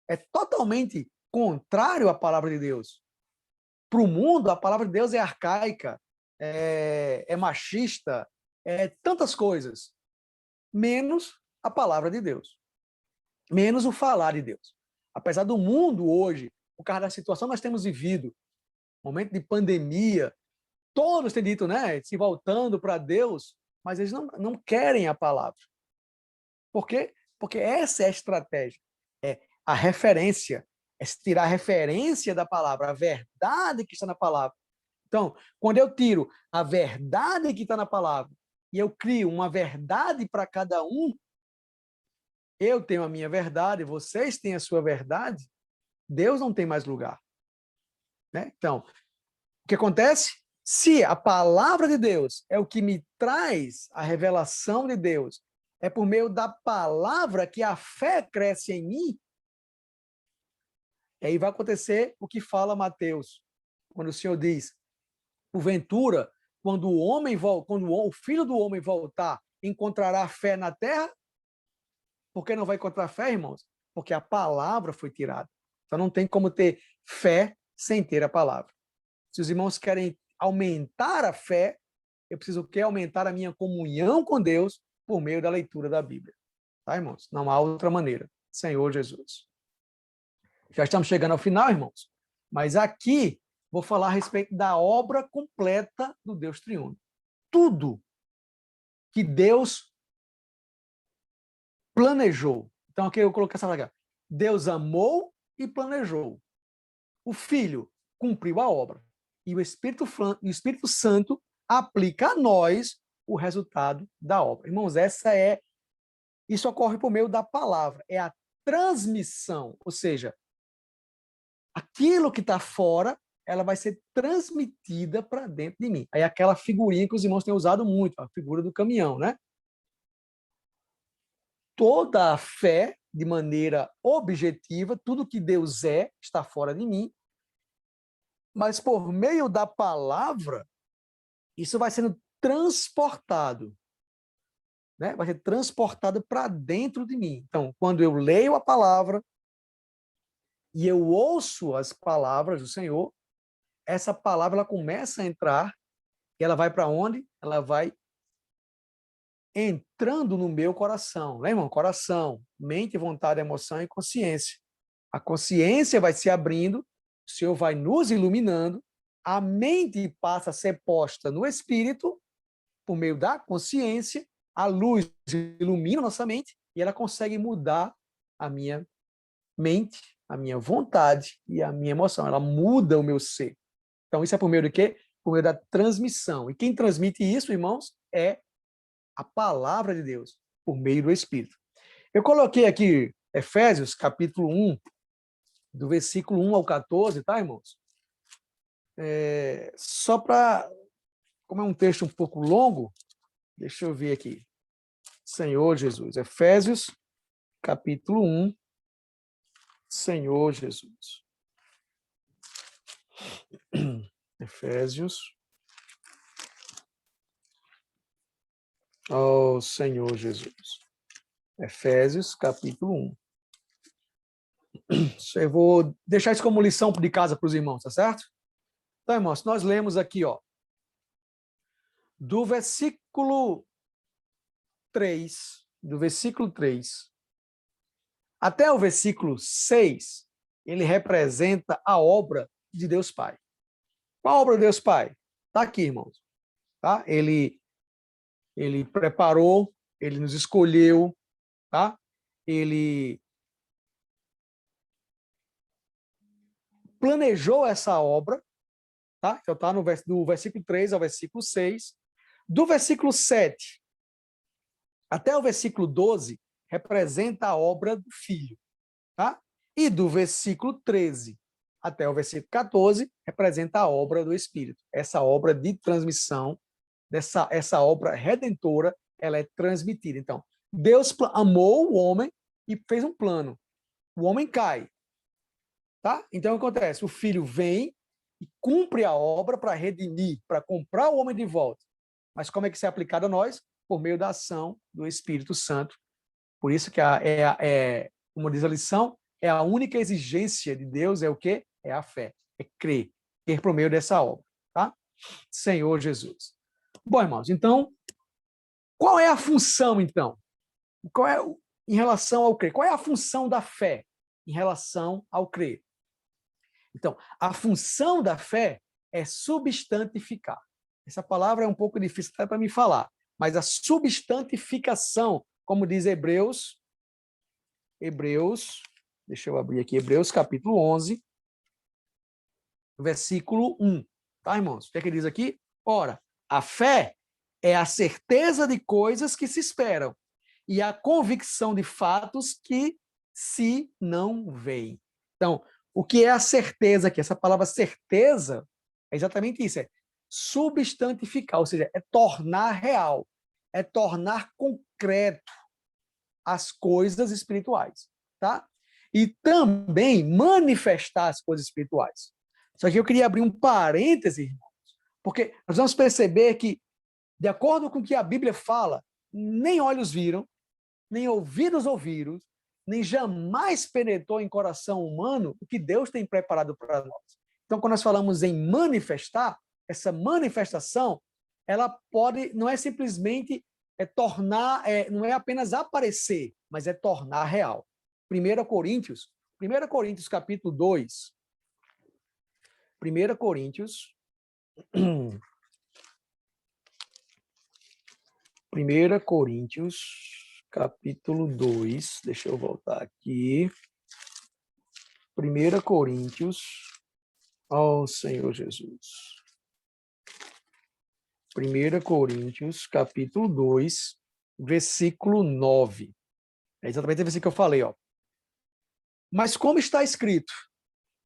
é totalmente contrário à palavra de Deus. Para o mundo, a palavra de Deus é arcaica, é machista, é tantas coisas, menos a palavra de Deus, menos o falar de Deus. Apesar do mundo hoje, por causa da situação que nós temos vivido, momento de pandemia, todos têm dito, né, se voltando para Deus, mas eles não querem a palavra. Por quê? Porque essa é a estratégia, é a referência, é tirar a referência da palavra, a verdade que está na palavra. Então, quando eu tiro a verdade que está na palavra e eu crio uma verdade para cada um, eu tenho a minha verdade, vocês têm a sua verdade, Deus não tem mais lugar. Né? Então, o que acontece? Se a palavra de Deus é o que me traz a revelação de Deus, é por meio da palavra que a fé cresce em mim, e aí vai acontecer o que fala Mateus, quando o Senhor diz, porventura, quando o Filho do Homem voltar, encontrará fé na terra? Por que não vai encontrar fé, irmãos? Porque a palavra foi tirada. Então não tem como ter fé sem ter a palavra. Se os irmãos querem aumentar a fé, eu preciso o quê? Aumentar a minha comunhão com Deus por meio da leitura da Bíblia. Tá, irmãos? Não há outra maneira. Senhor Jesus. Já estamos chegando ao final, irmãos. Mas aqui vou falar a respeito da obra completa do Deus triuno. Tudo que Deus planejou. Então aqui eu coloquei essa palavra. Deus amou e planejou. O Filho cumpriu a obra. E o Espírito Santo aplica a nós o resultado da obra. Irmãos, isso ocorre por meio da palavra. É a transmissão, ou seja, aquilo que está fora ela vai ser transmitida para dentro de mim. Aí aquela figurinha que os irmãos têm usado muito, a figura do caminhão, né? Toda a fé, de maneira objetiva, tudo que Deus é, está fora de mim, mas por meio da palavra, isso vai sendo transportado, né? Vai ser transportado para dentro de mim. Então, quando eu leio a palavra e eu ouço as palavras do Senhor, essa palavra ela começa a entrar e ela vai para onde? Ela vai entrando no meu coração, né, irmão? Coração, mente, vontade, emoção e consciência. A consciência vai se abrindo, o Senhor vai nos iluminando, a mente passa a ser posta no espírito, por meio da consciência, a luz ilumina nossa mente e ela consegue mudar a minha mente, a minha vontade e a minha emoção. Ela muda o meu ser. Então, isso é por meio do quê? Por meio da transmissão. E quem transmite isso, irmãos, é a palavra de Deus, por meio do Espírito. Eu coloquei aqui Efésios, capítulo 1, do versículo 1 ao 14, tá, irmãos? Só para, como é um texto um pouco longo, deixa eu ver aqui. Senhor Jesus. Efésios, capítulo 1, Senhor Jesus. Efésios. Oh, Senhor Jesus. Efésios, capítulo 1. Eu vou deixar isso como lição de casa para os irmãos, tá certo? Então, irmãos, nós lemos aqui, ó, do versículo 3, até o versículo 6, ele representa a obra de Deus Pai. Qual a obra de Deus Pai? Está aqui, irmãos. Tá? Ele preparou, ele nos escolheu, tá? Ele planejou essa obra, tá? Então está do versículo 3 ao versículo 6. Do versículo 7 até o versículo 12, representa a obra do Filho, tá? E do versículo 13 até o versículo 14, representa a obra do Espírito. Essa obra de transmissão, essa obra redentora, ela é transmitida. Então, Deus amou o homem e fez um plano. O homem cai, tá? Então, o que acontece? O Filho vem e cumpre a obra para redimir, para comprar o homem de volta. Mas como é que isso é aplicado a nós? Por meio da ação do Espírito Santo. Por isso que como diz a lição, é a única exigência de Deus é o quê? É a fé, é crer por meio dessa obra, tá? Senhor Jesus. Bom, irmãos, então, qual é a função, então? Em relação ao crer? Qual é a função da fé em relação ao crer? Então, a função da fé é substantificar. Essa palavra é um pouco difícil até para me falar, mas a substantificação, como diz Hebreus, deixa eu abrir aqui, Hebreus capítulo 11, versículo 1. Tá, irmãos? O que é que diz aqui? Ora, a fé é a certeza de coisas que se esperam e a convicção de fatos que se não veem. Então, o que é a certeza aqui? Essa palavra certeza é exatamente isso, é substantificar, ou seja, é tornar real, é tornar concreto as coisas espirituais, tá? E também manifestar as coisas espirituais. Só que eu queria abrir um parêntese, irmãos, porque nós vamos perceber que, de acordo com o que a Bíblia fala, nem olhos viram, nem ouvidos ouviram, nem jamais penetrou em coração humano o que Deus tem preparado para nós. Então, quando nós falamos em manifestar, essa manifestação, ela pode, não é simplesmente tornar, não é apenas aparecer, mas é tornar real. 1 Coríntios capítulo 2. 1 Coríntios, 1 Coríntios, capítulo 2, deixa eu voltar aqui. 1 Coríntios, ó Senhor Jesus. 1 Coríntios, capítulo 2, versículo 9. É exatamente o versículo que eu falei, ó. Mas como está escrito,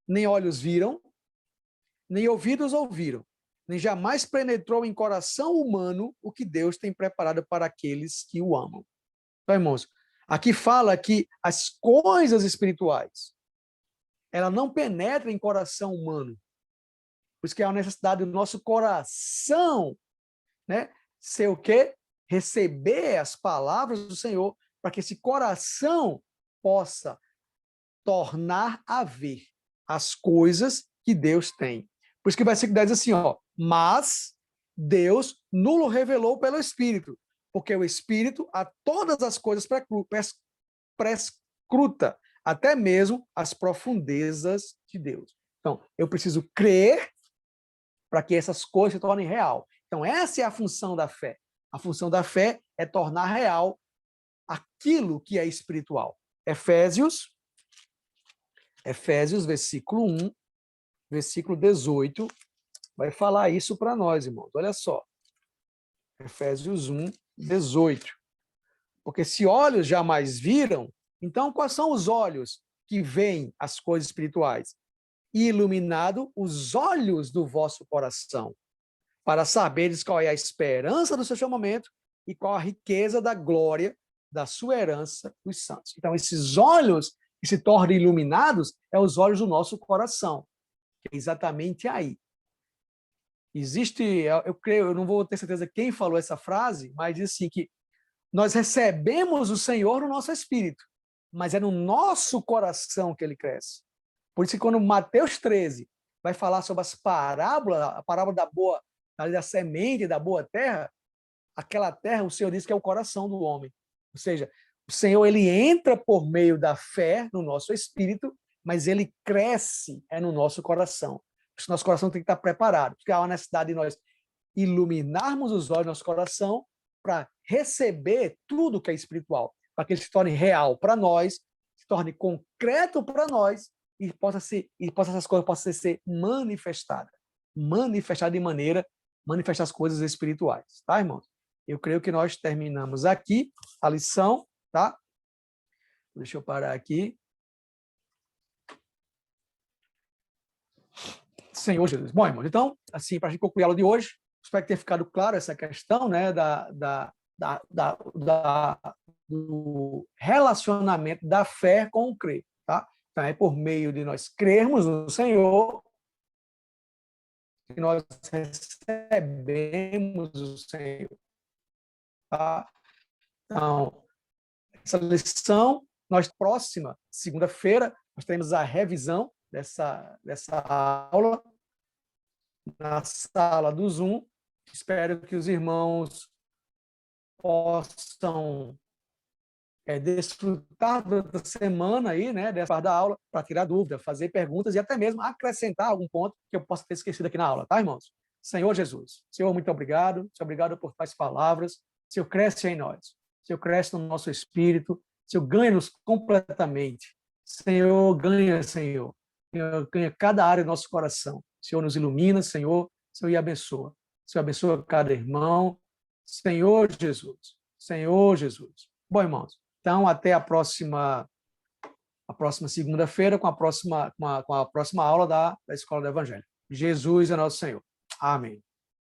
nem olhos viram, nem ouvidos ouviram, nem jamais penetrou em coração humano o que Deus tem preparado para aqueles que o amam. Então, irmãos, aqui fala que as coisas espirituais, ela não penetra em coração humano. Por isso que há a necessidade do nosso coração, né, ser o quê? Receber as palavras do Senhor, para que esse coração possa tornar a ver as coisas que Deus tem. Por isso que o versículo 10 diz assim, ó, mas Deus nulo revelou pelo Espírito, porque o Espírito a todas as coisas prescruta, até mesmo as profundezas de Deus. Então, eu preciso crer para que essas coisas se tornem real. Então, essa é a função da fé. A função da fé é tornar real aquilo que é espiritual. Efésios, versículo 1, versículo 18, vai falar isso para nós, irmãos. Olha só. Efésios 1, 18. Porque se olhos jamais viram, então quais são os olhos que veem as coisas espirituais? E iluminado os olhos do vosso coração, para saberes qual é a esperança do seu chamamento e qual a riqueza da glória da sua herança dos santos. Então, esses olhos que se tornam iluminados é os olhos do nosso coração, que é exatamente aí. Existe, eu creio, eu não vou ter certeza quem falou essa frase, mas diz assim que nós recebemos o Senhor no nosso espírito, mas é no nosso coração que ele cresce. Por isso que quando Mateus 13 vai falar sobre as parábolas, a parábola da semente da boa terra, aquela terra, o Senhor diz que é o coração do homem. Ou seja, o Senhor ele entra por meio da fé no nosso espírito, mas ele cresce no nosso coração. Por isso nosso coração tem que estar preparado, porque há uma necessidade de nós iluminarmos os olhos do nosso coração para receber tudo que é espiritual, para que ele se torne real para nós, se torne concreto para nós, e essas coisas possam ser manifestadas manifestar as coisas espirituais, tá, irmãos? Eu creio que nós terminamos aqui a lição, tá? Deixa eu parar aqui. Senhor Jesus. Bom, irmãos, então, assim, para a gente concluir a aula de hoje, espero ter ficado claro essa questão, né, do relacionamento da fé com o crer, tá? Então, é por meio de nós crermos no Senhor que nós recebemos o Senhor. Tá? Então, essa lição, próxima segunda-feira, nós teremos a revisão dessa aula na sala do Zoom. Espero que os irmãos possam desfrutar da semana aí, né, dessa parte da aula, para tirar dúvida, fazer perguntas e até mesmo acrescentar algum ponto que eu possa ter esquecido aqui na aula, tá, irmãos? Senhor Jesus, Senhor, muito obrigado. Senhor, obrigado por tais palavras. Senhor, cresce em nós. Senhor, cresce no nosso espírito. Senhor, ganha-nos completamente. Senhor, ganha, Senhor. Senhor, ganha cada área do nosso coração. Senhor, nos ilumina, Senhor. Senhor, e abençoa. Senhor, abençoa cada irmão. Senhor Jesus. Senhor Jesus. Bom, irmãos, então, até a próxima segunda-feira com a próxima aula da Escola do Evangelho. Jesus é nosso Senhor. Amém.